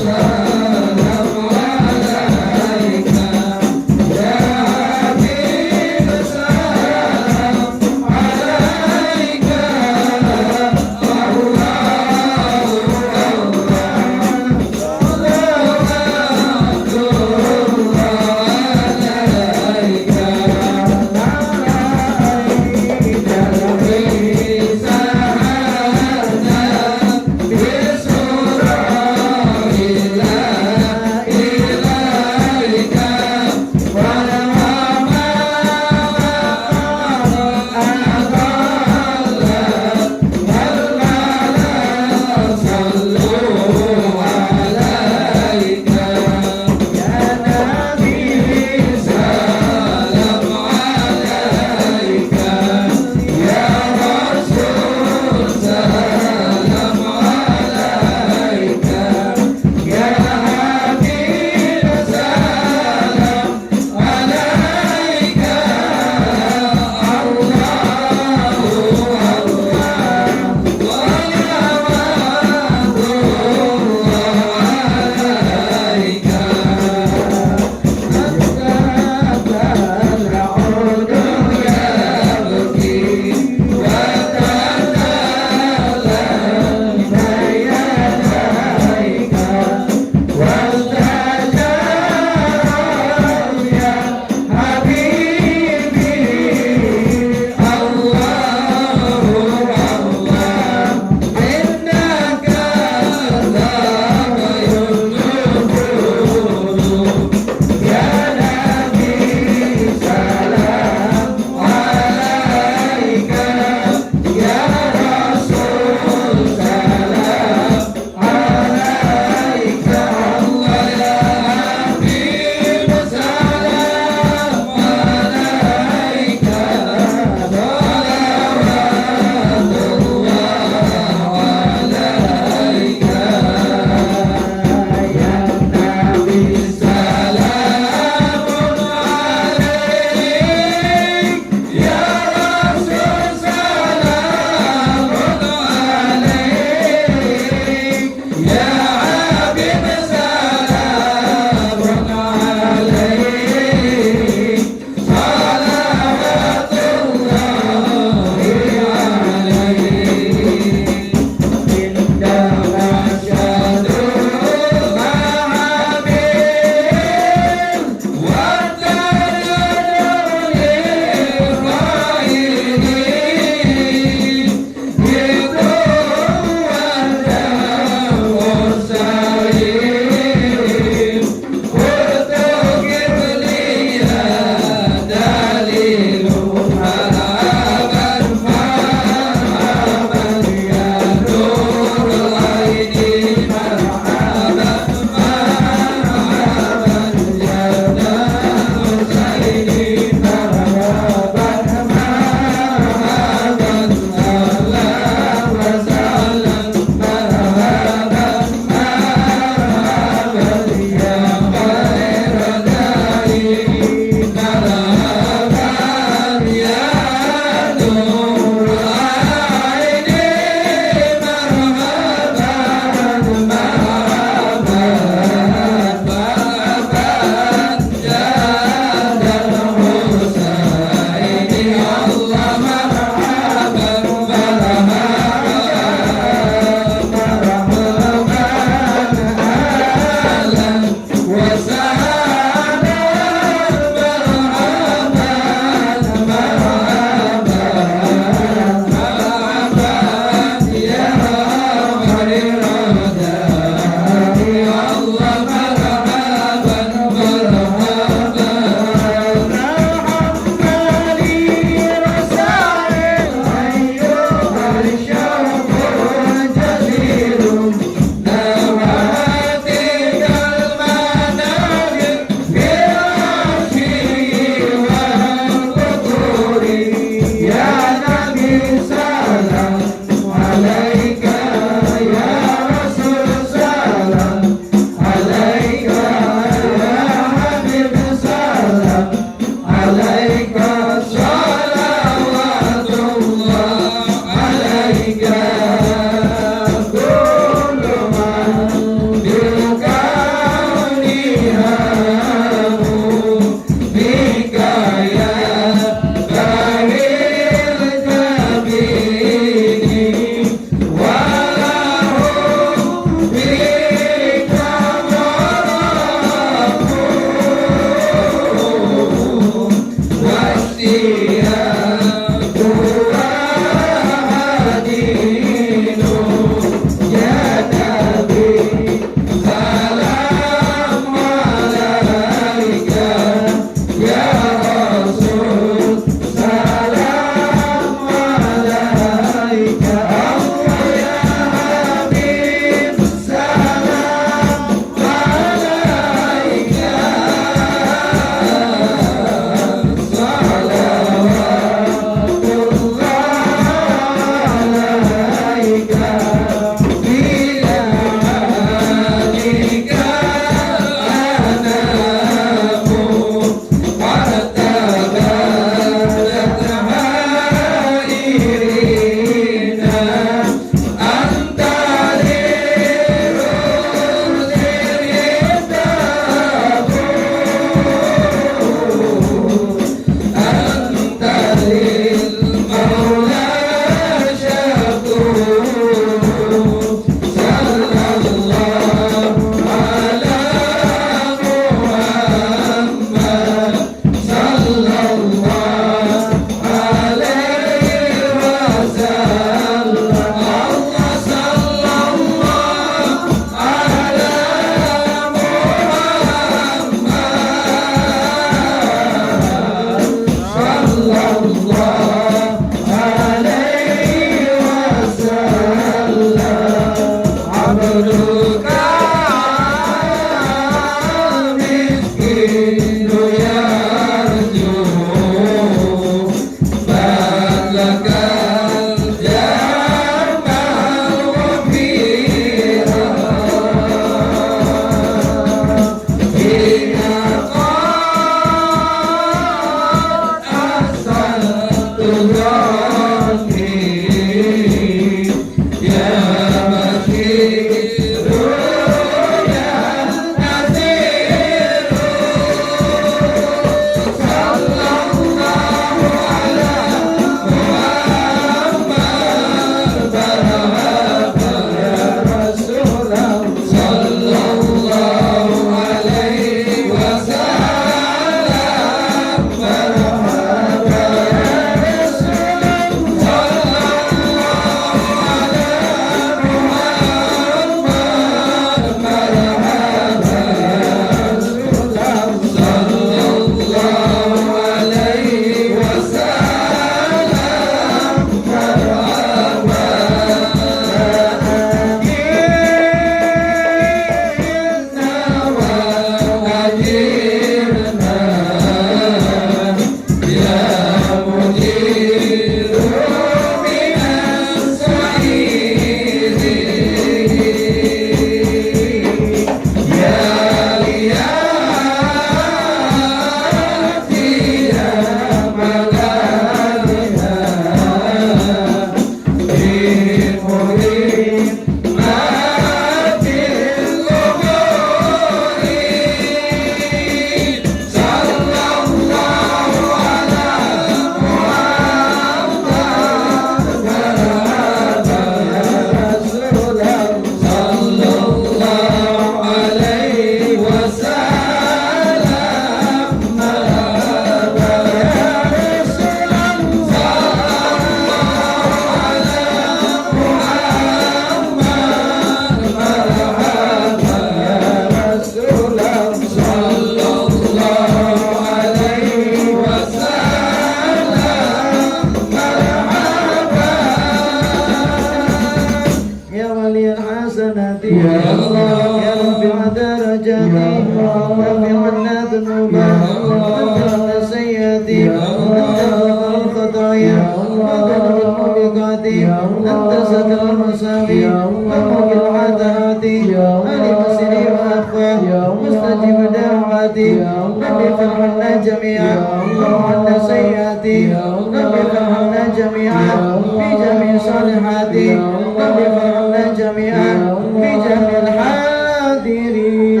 Speaker 3: الذنوب
Speaker 2: يا الله.
Speaker 3: وتغفر لنا السيئات
Speaker 2: يا الله.
Speaker 3: وتغفر الخطايا
Speaker 2: يا الله.
Speaker 3: وتنبي الموبقات
Speaker 2: يا الله.
Speaker 3: أنت ستر المساوي
Speaker 2: يا الله.
Speaker 3: وموقع العتهات
Speaker 2: يا الله.
Speaker 3: ألم سري وأخفى
Speaker 2: يا الله.
Speaker 3: مستجب دعواتي
Speaker 2: يا الله.
Speaker 3: ربي فرحنا جميعا
Speaker 2: يا الله.
Speaker 3: وعنا سيئاتي
Speaker 2: يا الله.
Speaker 3: ربي فرحنا جميعا
Speaker 2: يا الله.
Speaker 3: بجميع صالحاتي
Speaker 2: يا الله.
Speaker 3: ربي فرحنا جميعا
Speaker 2: يا الله.
Speaker 3: بجميع الحاضرين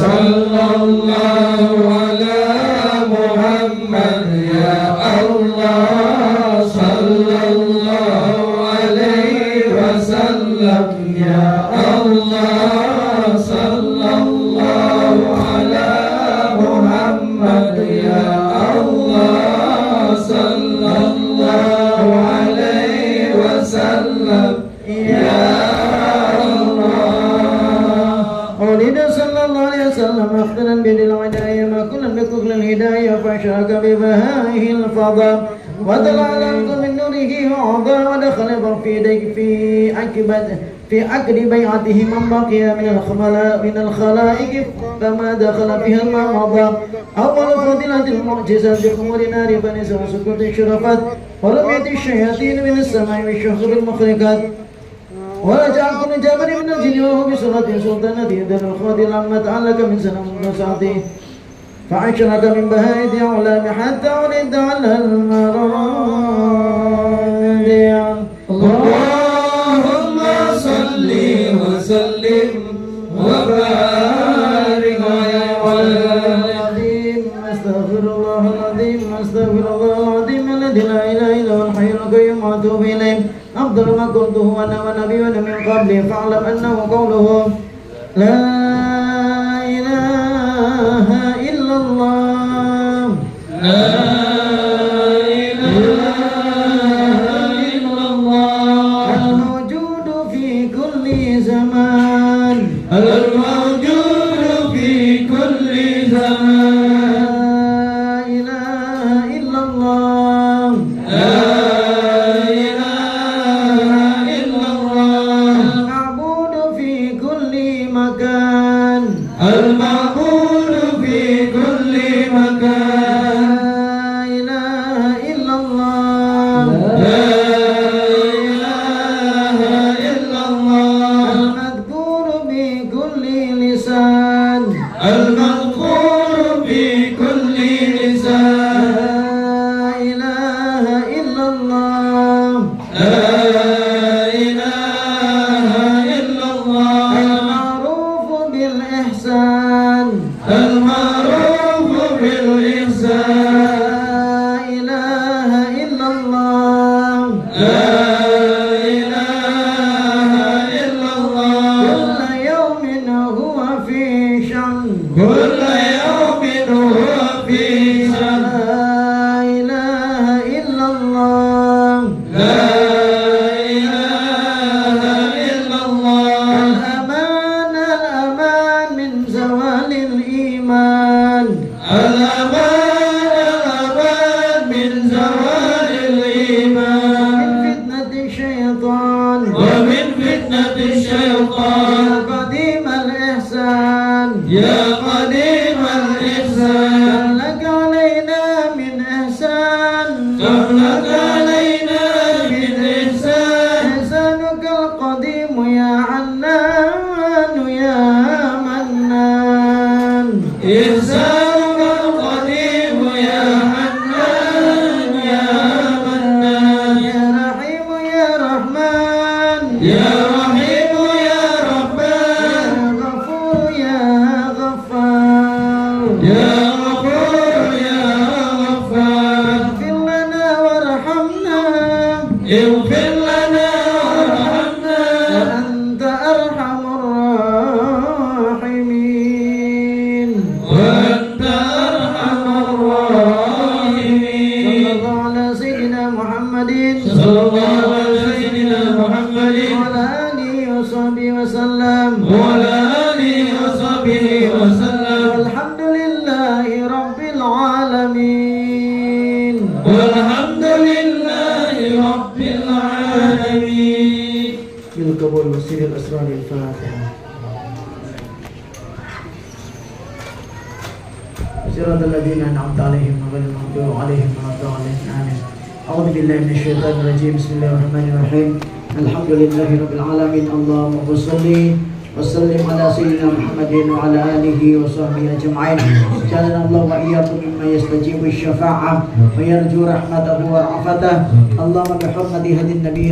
Speaker 2: صلى الله على محمد يا الله صلى الله عليه وسلم يا الله صلى الله على محمد يا الله صلى الله عليه وسلم يا
Speaker 3: ولد صلى الله عليه وسلم أخبرا بالعداية ما كنا بكل الهداية فأشرك ببهائه الفضاء وطلع الأرض من نوره وعضى ودخل في عقد بيعته من بقي من الخلائق فما دخل فيها الماء مضى أول فضيلة المعجزة بخمور نار بني وسكوت شرفت ولم يأتي الشياطين من السماء بالشهر المخرقات ورجع كل جبل من الجن وهو بسرعة سلطنة يدر الخوض لما تعلق من سنة وسعته فعشرك من بهائد علام حتى ولد على المراضع
Speaker 2: اللهم صل وسلم وبارك على
Speaker 3: العظيم استغفر الله العظيم استغفر الله العظيم الذي لا اله الا هو الحي القيوم واتوب اليه افضل ما قلته انا ونبينا من قبلي فاعلم انه قوله لا اله الا الله
Speaker 2: لا إله إلا الله
Speaker 3: الموجود في كل زمان
Speaker 2: الموجود في كل زمان
Speaker 3: لا اله الا الله
Speaker 2: لا إله إلا الله
Speaker 3: المعبود في كل مكان
Speaker 2: المعبود في كل مكان
Speaker 3: لا إله إلا الله
Speaker 2: لا إله إلا الله
Speaker 3: المذكور بكل لسان
Speaker 2: المذكور في كل لسان
Speaker 3: لا إله إلا الله
Speaker 2: لا إله إلا الله
Speaker 3: المعروف بالإحسان
Speaker 2: المعروف بالإحسان
Speaker 3: لا إله إلا الله
Speaker 2: لا إله إلا الله
Speaker 3: كل يوم هو في شأن
Speaker 2: كل يوم هو في شأن
Speaker 3: لا إله إلا الله
Speaker 2: لا إله إلا الله
Speaker 3: الأمان الأمان من زوال الإيمان
Speaker 2: الأمان من زوال الإيمان
Speaker 3: من فتنة الشيطان
Speaker 2: ومن فتنة الشيطان
Speaker 3: يا قديم الإحسان
Speaker 2: يا قديم الإحسان
Speaker 3: لك علينا من إحسان
Speaker 2: كم لك علينا من إحسان
Speaker 3: إحسانك القديم يا عنان يا منان
Speaker 2: إحسانك القديم يا حنان يا منان
Speaker 3: يا رحيم يا رحمن
Speaker 2: يا رحيم يا رحمن
Speaker 3: يا غفور يا غفار
Speaker 2: يا غفور يا غفار
Speaker 3: اغفر لنا وارحمنا
Speaker 2: اغفر لنا وارحمنا
Speaker 3: وأنت أرحم الراحمين
Speaker 2: وأنت أرحم الراحمين
Speaker 3: صلى الله على سيدنا محمد
Speaker 2: صلى الله على سيدنا محمد
Speaker 3: وعلى آله وصحبه وسلم
Speaker 2: وعلى آله وصحبه وسلم
Speaker 3: والحمد لله رب العالمين
Speaker 2: والحمد لله رب العالمين
Speaker 3: بالقبول وسير الأسرار الفاتحة صراط الذين أنعمت عليهم غير المغضوب عليهم ولا الضالين آمين. أعوذ بالله من الشيطان الرجيم. بسم الله الرحمن الرحيم. الحمد لله رب العالمين. اللهم صل وسلم على سيدنا محمد وعلى آله وصحبه أجمعين. جعلنا الله وإياكم مما يستجيب الشفاعة ويرجو رحمته ورأفته. اللهم بحرمة هدي النبي